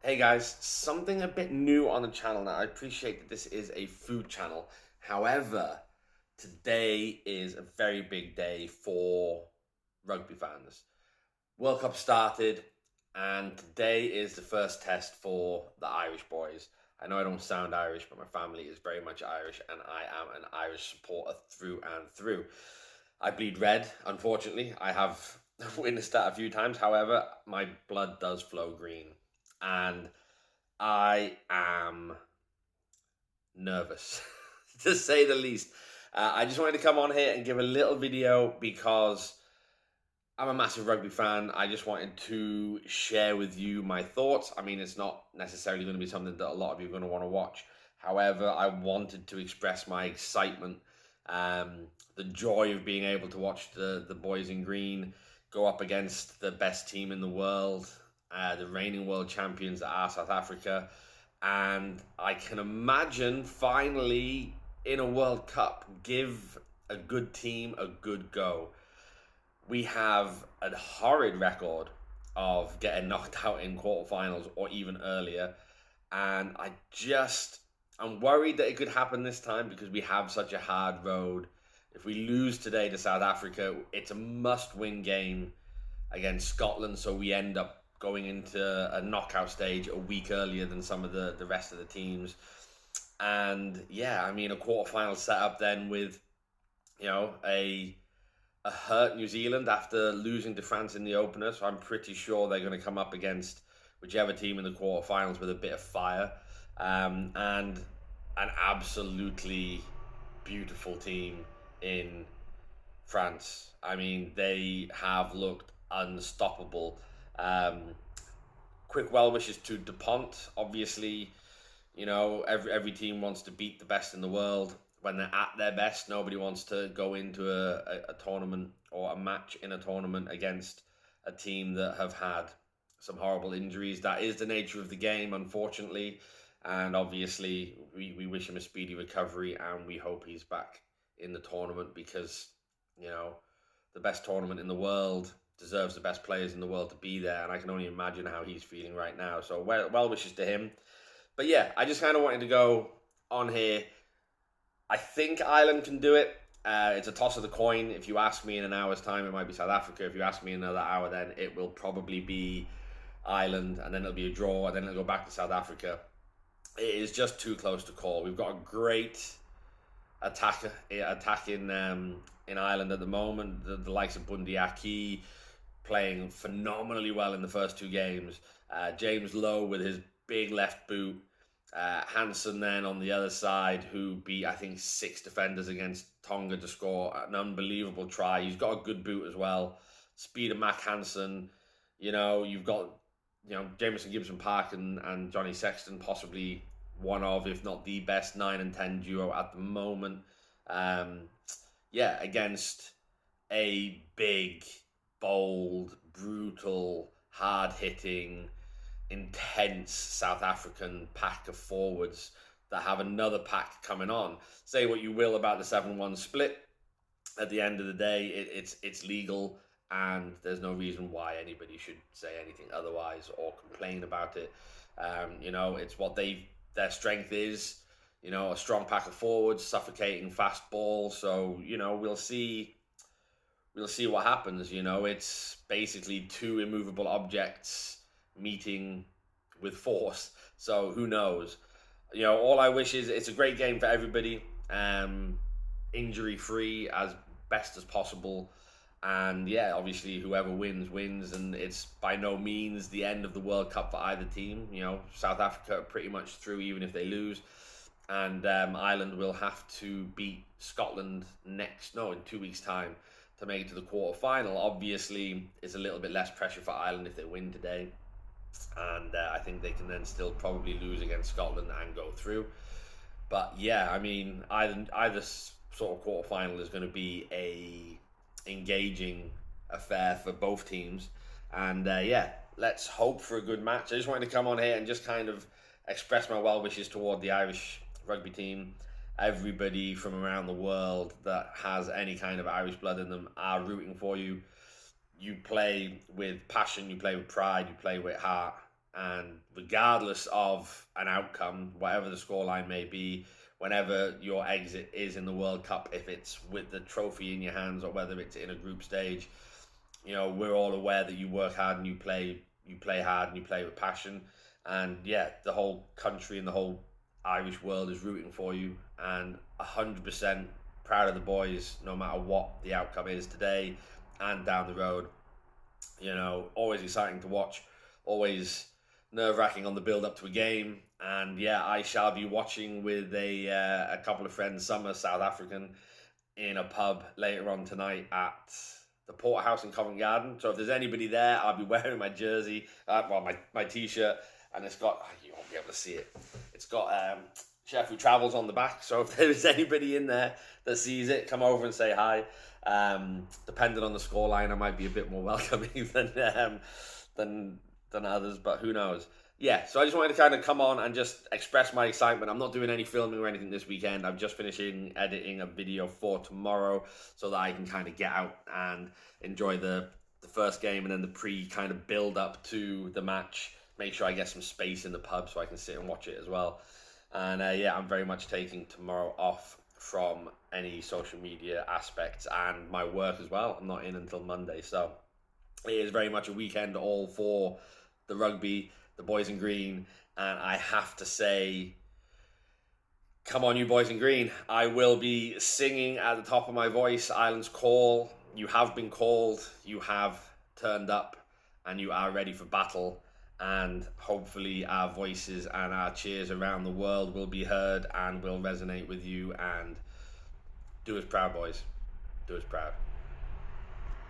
Hey guys, something a bit new on the channel now. I appreciate that this is a food channel. However, today is a very big day for rugby fans. World Cup started, and today is the first test for the Irish boys. I know I don't sound Irish, but my family is very much Irish, and I am an Irish supporter through and through. I bleed red, unfortunately. I have witnessed that a few times. However, my blood does flow green. And I am nervous, to say the least. I just wanted to come on here and give a little video because I'm a massive rugby fan. I just wanted to share with you my thoughts. I mean, it's not necessarily going to be something that a lot of you are going to want to watch. However, I wanted to express my excitement, the joy of being able to watch the boys in green go up against the best team in the world, the reigning world champions that are South Africa. And I can imagine finally in a World Cup, give a good team a good go. We have a horrid record of getting knocked out in quarterfinals or even earlier. And I'm worried that it could happen this time because we have such a hard road. If we lose today to South Africa, it's a must-win game against Scotland, so we end up going into a knockout stage a week earlier than some of the rest of the teams. And yeah, I mean, a quarterfinal setup then with, a hurt New Zealand after losing to France in the opener. So I'm pretty sure they're going to come up against whichever team in the quarterfinals with a bit of fire. And an absolutely beautiful team in France. I mean, they have looked unstoppable. Quick well wishes to Dupont. Obviously, every team wants to beat the best in the world when they're at their best. Nobody wants to go into a tournament or a match in a tournament against a team that have had some horrible injuries. That is the nature of the game, unfortunately. And obviously, we wish him a speedy recovery and we hope he's back in the tournament because, the best tournament in the world deserves the best players in the world to be there. And I can only imagine how he's feeling right now. So well wishes to him. But yeah, I just kind of wanted to go on here. I think Ireland can do it. It's a toss of the coin. If you ask me in an hour's time, it might be South Africa. If you ask me in another hour, then it will probably be Ireland, and then it'll be a draw, and then it'll go back to South Africa. It is just too close to call. We've got a great attack in Ireland at the moment. The likes of Bundy Aki playing phenomenally well in the first two games. James Lowe with his big left boot. Hansen then on the other side, who beat, I think, 6 defenders against Tonga to score an unbelievable try. He's got a good boot as well. Speed of Mac Hansen. You've got, Jamison Gibson Park and Johnny Sexton, possibly one of, if not the best 9 and 10 duo at the moment. Against a big, bold, brutal, hard-hitting, intense South African pack of forwards that have another pack coming on. Say what you will about the 7-1 split. At the end of the day, it's legal, and there's no reason why anybody should say anything otherwise or complain about it. It's what their strength is. A strong pack of forwards, suffocating fast ball. So we'll see what happens. It's basically two immovable objects meeting with force. So who knows? All I wish is it's a great game for everybody. Injury free as best as possible. And yeah, obviously whoever wins, and it's by no means the end of the World Cup for either team. South Africa are pretty much through even if they lose. And Ireland will have to beat Scotland in 2 weeks' time to make it to the quarter-final. Obviously, it's a little bit less pressure for Ireland if they win today. And I think they can then still probably lose against Scotland and go through. But yeah, I mean, either sort of quarterfinal is going to be a engaging affair for both teams. And let's hope for a good match. I just wanted to come on here and just kind of express my well wishes toward the Irish rugby team. Everybody from around the world that has any kind of Irish blood in them are rooting for you. You play with passion, you play with pride, you play with heart, And regardless of an outcome, whatever the scoreline may be, whenever your exit is in the World Cup, if it's with the trophy in your hands or whether it's in a group stage, you know, we're all aware that you work hard and you play hard and you play with passion. And yeah, the whole country and the whole Irish world is rooting for you, and 100% proud of the boys, no matter what the outcome is today and down the road. You know, always exciting to watch, always nerve-wracking on the build-up to a game. And yeah, I shall be watching with a couple of friends, some are South African, in a pub later on tonight at the Porterhouse in Covent Garden. So if there's anybody there, I'll be wearing my jersey, my t-shirt, and it's got, you won't be able to see it, it's got Chef Who Travels on the back. So if there's anybody in there that sees it, come over and say hi. Depending on the scoreline, I might be a bit more welcoming than others, but who knows. Yeah, so I just wanted to kind of come on and just express my excitement. I'm not doing any filming or anything this weekend. I'm just finishing editing a video for tomorrow so that I can kind of get out and enjoy the first game and then the kind of build up to the match. Make sure I get some space in the pub so I can sit and watch it as well. And yeah, I'm very much taking tomorrow off from any social media aspects and my work as well. I'm not in until Monday, so it is very much a weekend all for the rugby, the boys in green, and I have to say, come on you boys in green. I will be singing at the top of my voice Ireland's call. You have been called, you have turned up, and you are ready for battle. And hopefully our voices and our cheers around the world will be heard and will resonate with you. And do us proud, boys. Do us proud.